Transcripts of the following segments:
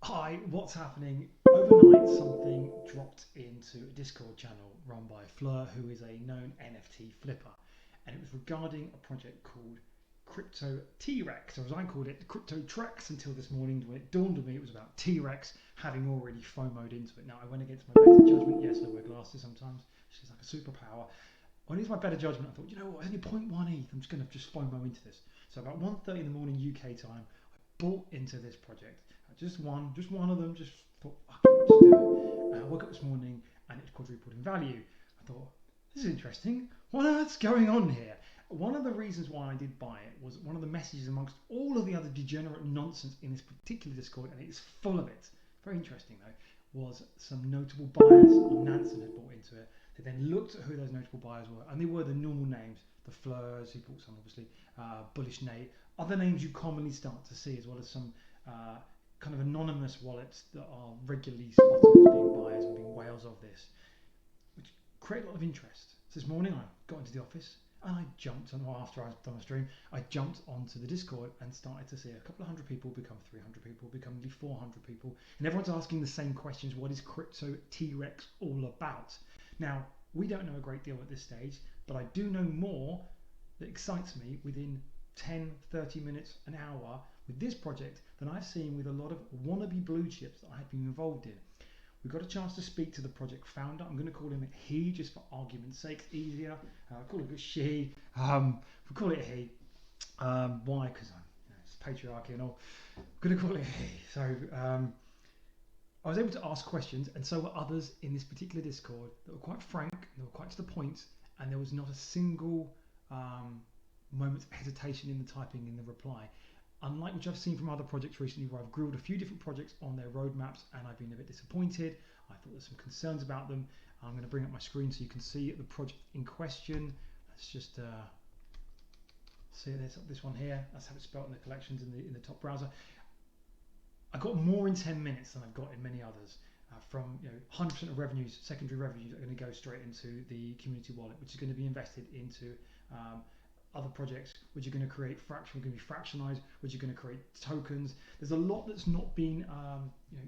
Hi, what's happening? Overnight, something dropped into a Discord channel run by Fleur, who is a known NFT flipper, and it was regarding a project called Cryptotrex, or as I called it, Cryptotrex, until this morning when it dawned on me it was about T-Rex, having already FOMO'd into it. Now, I went against my better judgment. Yes, I wear glasses sometimes, which is like a superpower. When it was my better judgment, I thought, you know what, it's only 0.1 ETH. I'm just going to just FOMO into this. So about 1:30 in the morning UK time, I bought into this project. Just one of them. Just thought, fuck it, just do it. I woke up this morning and it's quadrupled in value. I thought, this is interesting. What on earth's going on here? One of the reasons why I did buy it was one of the messages amongst all of the other degenerate nonsense in this particular Discord, and it's full of it. Very interesting though, was some notable buyers on Nansen had bought into it. They then looked at who those notable buyers were, and they were the normal names, the Fleurs, who bought some obviously, Bullish Nate, other names you commonly start to see, as well as some kind of anonymous wallets that are regularly spotted as being buyers and being whales of this, which create a lot of interest. So this morning I got into the office and I jumped on, or after I'd done a stream, I jumped onto the Discord and started to see a couple of hundred people become 300 people, become nearly 400 people, and everyone's asking the same questions. What is Cryptotrex all about? Now, we don't know a great deal at this stage, but I do know more that excites me within 10, 30 minutes, an hour with this project than I've seen with a lot of wannabe blue chips that I have been involved in. We got a chance to speak to the project founder. I'm going to call him he just for argument's sake, easier. Call it a she. We'll call it a he. Why? Because it's patriarchy and all. I'm going to call it a he. So I was able to ask questions, and so were others in this particular Discord that were quite frank, they were quite to the point, and there was not a single moment of hesitation in the typing in the reply. Unlike which I've seen from other projects recently, where I've grilled a few different projects on their roadmaps and I've been a bit disappointed. I thought there's some concerns about them. I'm going to bring up my screen so you can see the project in question. Let's just see this one here. That's how it's spelled in the collections in the top browser. I got more in 10 minutes than I've got in many others. From 100% of revenues, secondary revenues, are going to go straight into the community wallet, which is going to be invested into other projects, which are going to create going to be fractionalized, which are going to create tokens. There's a lot that's not been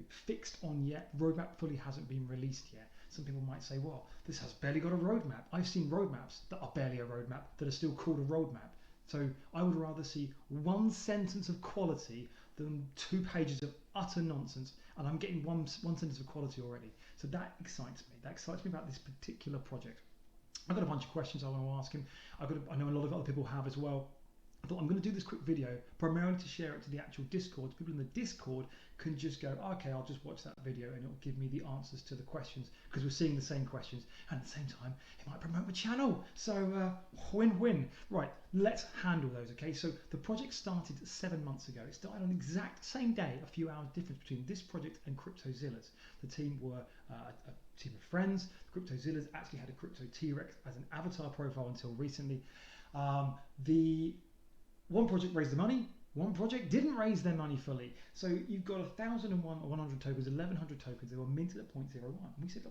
fixed on yet. Roadmap fully hasn't been released yet. Some people might say, well, this has barely got a roadmap. I've seen roadmaps that are barely a roadmap that are still called a roadmap. So I would rather see one sentence of quality than 2 pages of utter nonsense, and I'm getting one sentence of quality already. So that excites me. That excites me about this particular project. I've got a bunch of questions I want to ask him. I know a lot of other people have as well. I thought I'm going to do this quick video primarily to share it to the actual Discord. So people in the Discord can just go, okay, I'll just watch that video and it'll give me the answers to the questions, because we're seeing the same questions, and at the same time it might promote my channel. So win-win. Right, let's handle those. Okay, so the project started 7 months ago. It started on the exact same day, a few hours difference between this project and CryptoZillas. The team were a team of friends. CryptoZillas actually had a Cryptotrex as an avatar profile until recently. The one project raised the money, one project didn't raise their money fully. So you've got 1,001 or 100 tokens, 1,100 tokens. They were minted at 0.01. And we said,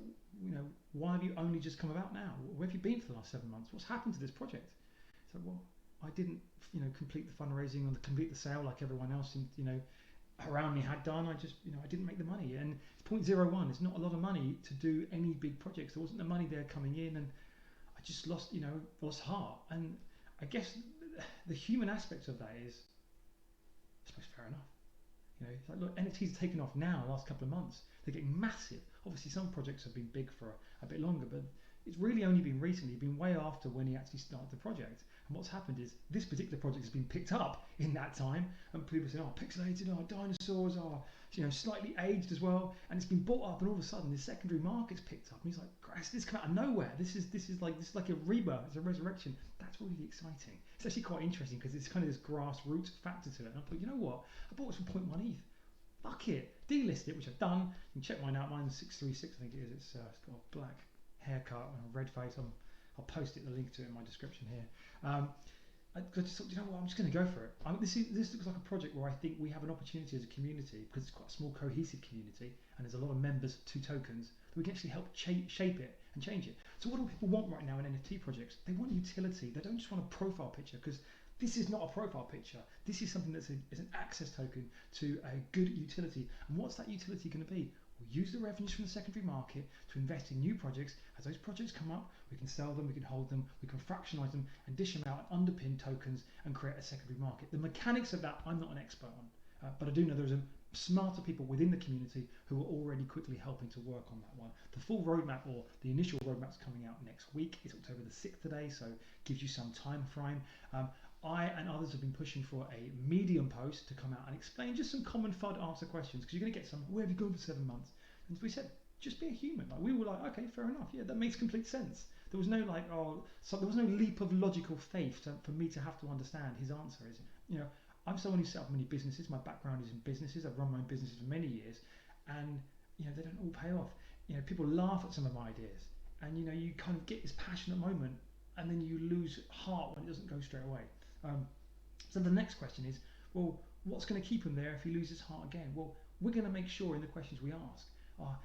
why have you only just come about now? Where have you been for the last 7 months? What's happened to this project? So, well, I didn't, complete the fundraising or complete the sale like everyone else, around me had done. I just, I didn't make the money. And it's 0.01. It's not a lot of money to do any big projects. There wasn't the money there coming in, and I just lost heart. And I guess the human aspect of that is, I suppose, fair enough. It's like, look, NFTs have taken off now, the last couple of months. They're getting massive. Obviously, some projects have been big for a bit longer, but it's really only been recently, been way after when he actually started the project. And what's happened is this particular project has been picked up in that time, and people say, oh, pixelated, oh, dinosaurs are, slightly aged as well, and it's been bought up, and all of a sudden the secondary market's picked up, and he's like, Christ, this come out of nowhere. This is like a rebirth, it's a resurrection. That's really exciting. It's actually quite interesting because it's kind of this grassroots factor to it. And I thought, you know what? I bought this for 0.1 ETH. Fuck it, delist it, which I've done. You can check mine out. Mine's 636, I think it is. It's got a black haircut and a red face. I'll post the link to it in my description here. I just thought, you know what, I'm just going to go for it. This looks like a project where I think we have an opportunity as a community, because it's quite a small cohesive community and there's a lot of members to tokens, that we can actually help shape it and change it. So what do people want right now in NFT projects? They want utility. They don't just want a profile picture, because This is not a profile picture. This is something that's is an access token to a good utility. And what's that utility going to be? We'll use the revenues from the secondary market to invest in new projects. As those projects come up, we can sell them, we can hold them, we can fractionalize them and dish them out and underpin tokens and create a secondary market. The mechanics of that, I'm not an expert on, but I do know there's a smarter people within the community who are already quickly helping to work on that one. The full roadmap, or the initial roadmap's coming out next week. It's October the 6th today, so gives you some time frame. I and others have been pushing for a Medium post to come out and explain just some common FUD answer questions, because you're going to get some, where have you gone for 7 months? And we said, just be a human. Like, we were like, okay, fair enough, yeah, that makes complete sense. There was no like, there was no leap of logical faith for me to have to understand his answer. Is, I'm someone who's set up many businesses. My background is in businesses. I've run my own businesses for many years, and they don't all pay off. People laugh at some of my ideas, and you kind of get this passionate moment, and then you lose heart when it doesn't go straight away. So the next question is, well, what's going to keep him there if he loses heart again? Well, we're going to make sure in the questions we ask,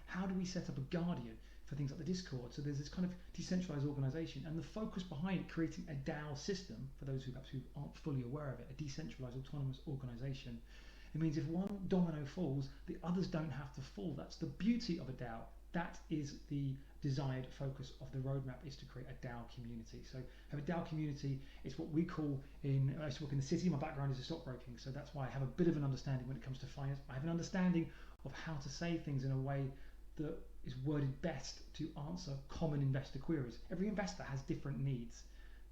how do we set up a guardian for things like the Discord? So there's this kind of decentralized organization, and the focus behind creating a DAO system, for those who perhaps aren't fully aware of it, a decentralized autonomous organization. It means if one domino falls, the others don't have to fall. That's the beauty of a DAO. That is the desired focus of the roadmap, is to create a DAO community. So have a DAO community, it's what we call I used to work in the city, my background is in stockbroking, so that's why I have a bit of an understanding when it comes to finance. I have an understanding of how to say things in a way that is worded best to answer common investor queries. Every investor has different needs,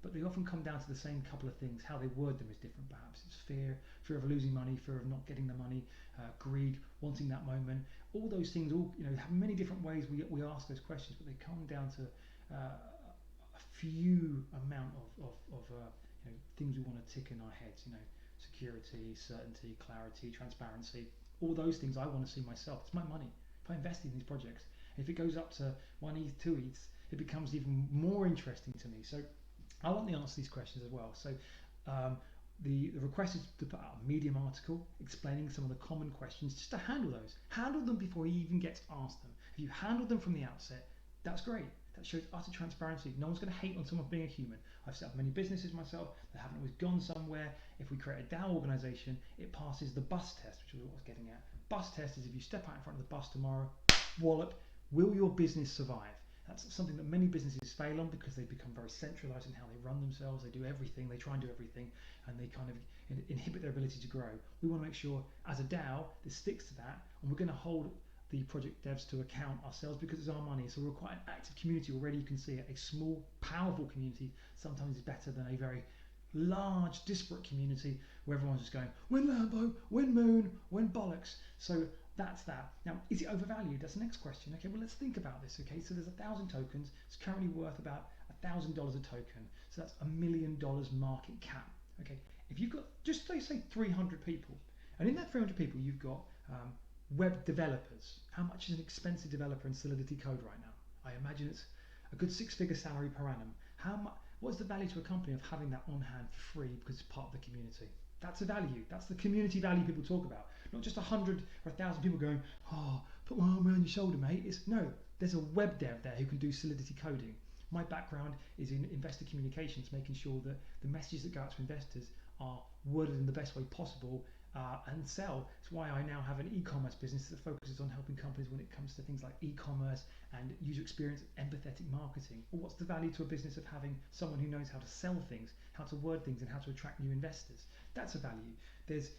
but they often come down to the same couple of things. How they word them is different perhaps. It's fear of losing money, fear of not getting the money, greed, wanting that moment. All those things have many different ways we ask those questions, but they come down to a few amount of things we want to tick in our heads. Security, certainty, clarity, transparency. All those things I want to see myself. It's my money. If I invest in these projects, if it goes up to 1 ETH, 2 ETH, it becomes even more interesting to me. So I want the answer to these questions as well. So the request is to put out a Medium article explaining some of the common questions, just to handle those. Handle them before he even gets asked them. If you handle them from the outset, that's great. That shows utter transparency. No one's going to hate on someone being a human. I've set up many businesses myself that haven't always gone somewhere. If we create a DAO organization, it passes the bus test, which is what I was getting at. Bus test is if you step out in front of the bus tomorrow, wallop, will your business survive? That's something that many businesses fail on because they become very centralized in how they run themselves. They do everything, they try and do everything, and they kind of inhibit their ability to grow. We want to make sure as a DAO this sticks to that, and we're going to hold the project devs to account ourselves because it's our money. So we're quite an active community already. You can see it. A small, powerful community sometimes is better than a very large, disparate community where everyone's just going, when Lambo, when Moon, when bollocks. So that's that. Now, is it overvalued? That's the next question. Okay, well, let's think about this. Okay, so there's 1,000 tokens. It's currently worth about $1,000 a token. So that's $1 million market cap. Okay, if you've got just say 300 people, and in that 300 people, you've got web developers. How much is an expensive developer in Solidity code right now? I imagine it's a good 6-figure salary per annum. What's the value to a company of having that on hand for free because it's part of the community? That's a value. That's the community value people talk about. Not just 100 or 1,000 people going, oh, put my arm around your shoulder, mate. No, there's a web dev there who can do Solidity coding. My background is in investor communications, making sure that the messages that go out to investors are worded in the best way possible and sell. It's why I now have an e-commerce business that focuses on helping companies when it comes to things like e-commerce and user experience, empathetic marketing. Well, what's the value to a business of having someone who knows how to sell things, how to word things, and how to attract new investors? That's a value. There's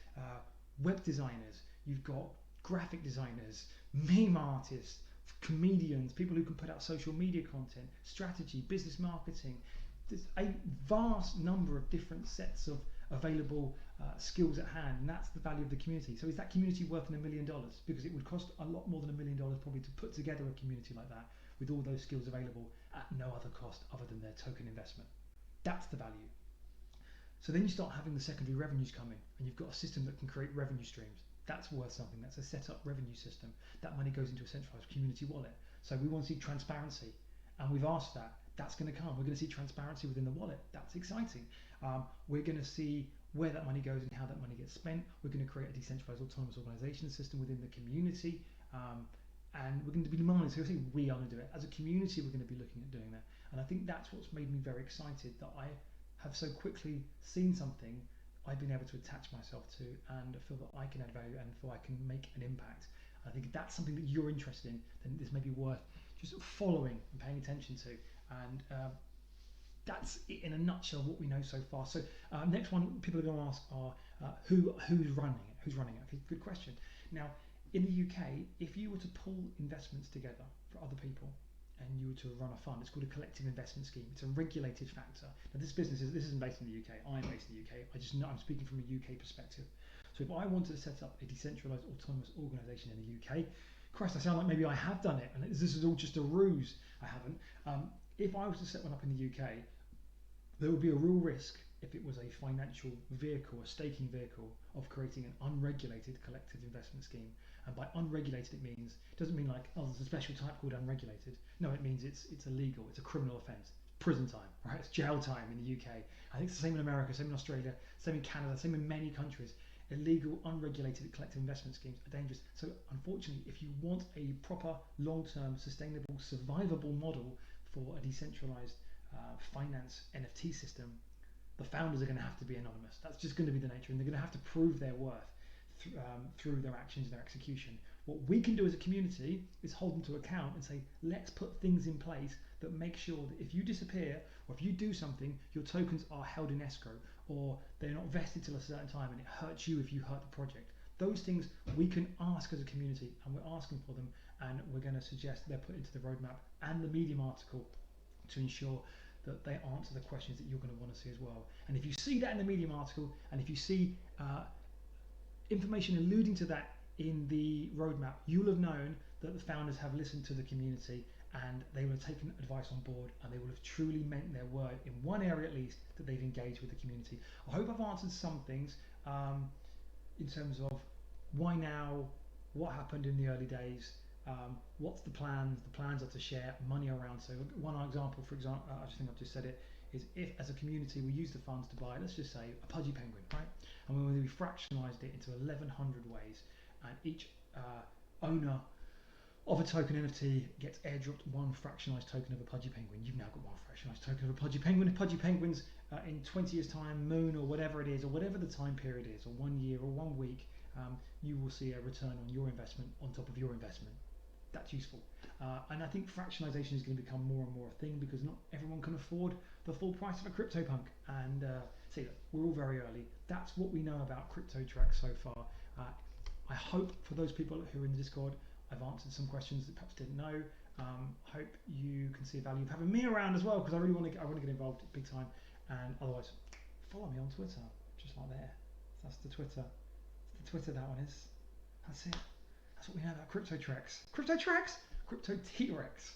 web designers, you've got graphic designers, meme artists, comedians, people who can put out social media content, strategy, business marketing. There's a vast number of different sets of available skills at hand, and that's the value of the community. So is that community worth $1 million? Because it would cost a lot more than $1 million probably to put together a community like that with all those skills available at no other cost other than their token investment. That's the value. So then you start having the secondary revenues come in, and you've got a system that can create revenue streams. That's worth something. That's a set up revenue system. That money goes into a centralized community wallet. So we want to see transparency, and we've asked that. That's going to come. We're going to see transparency within the wallet. That's exciting. We're going to see where that money goes and how that money gets spent. We're going to create a decentralized autonomous organization system within the community, and we're going to be demanding. So we are going to do it as a community. We're going to be looking at doing that, and I think that's what's made me very excited that I have so quickly seen something I've been able to attach myself to and feel that I can add value and feel I can make an impact. I think if that's something that you're interested in, then this may be worth just following and paying attention to. And that's it in a nutshell what we know so far. So next one people are going to ask are who's running it? Who's running it? Okay, good question. Now in the UK, if you were to pull investments together for other people and you were to run a fund, it's called a collective investment scheme. It's a regulated factor. Now this isn't based in the UK. I'm based in the UK. I just know I'm speaking from a UK perspective. So if I wanted to set up a decentralized autonomous organization in the UK, Christ, I sound like maybe I have done it, and this is all just a ruse. I haven't. If I was to set one up in the UK, there would be a real risk if it was a financial vehicle, a staking vehicle, of creating an unregulated collective investment scheme. And by unregulated, it doesn't mean like, oh, there's a special type called unregulated. No, it means it's illegal. It's a criminal offence. Prison time, right? It's jail time in the UK. I think it's the same in America, same in Australia, same in Canada, same in many countries. Illegal, unregulated collective investment schemes are dangerous. So unfortunately, if you want a proper, long-term, sustainable, survivable model for a decentralized finance NFT system, the founders are going to have to be anonymous. That's just going to be the nature, and they're going to have to prove their worth through their actions and their execution. What we can do as a community is hold them to account and say, let's put things in place that make sure that if you disappear or if you do something, your tokens are held in escrow, or they're not vested till a certain time and it hurts you if you hurt the project. Those things we can ask as a community, and we're asking for them, and we're going to suggest they're put into the roadmap and the Medium article to ensure that they answer the questions that you're going to want to see as well. And if you see that in the Medium article, and if you see information alluding to that in the roadmap, you'll have known that the founders have listened to the community and they will have taken advice on board, and they will have truly meant their word in one area at least, that they've engaged with the community. I hope I've answered some things in terms of why now, what happened in the early days, what's the plans? The plans are to share money around. So one example, I just think I've just said it, is if as a community we use the funds to buy, let's just say, a pudgy penguin, right? And when we fractionalized it into 1,100 ways, and each owner of a token NFT gets airdropped one fractionalized token of a pudgy penguin. You've now got one fractionalized token of a pudgy penguin. If pudgy penguins in 20 years time, moon or whatever it is, or whatever the time period is, or 1 year or 1 week, you will see a return on your investment on top of your investment. That's useful. And I think fractionalization is going to become more and more a thing, because not everyone can afford the full price of a CryptoPunk. And see, look, we're all very early. That's what we know about Cryptotrex so far. I hope for those people who are in the Discord, I've answered some questions that perhaps didn't know. Hope you can see a value of having me around as well, because I really want to get involved big time. And otherwise, follow me on Twitter, just like there. That's the Twitter. It's the Twitter that one is. That's it. That's what we know about Cryptotrex. Cryptotrex? Cryptotrex.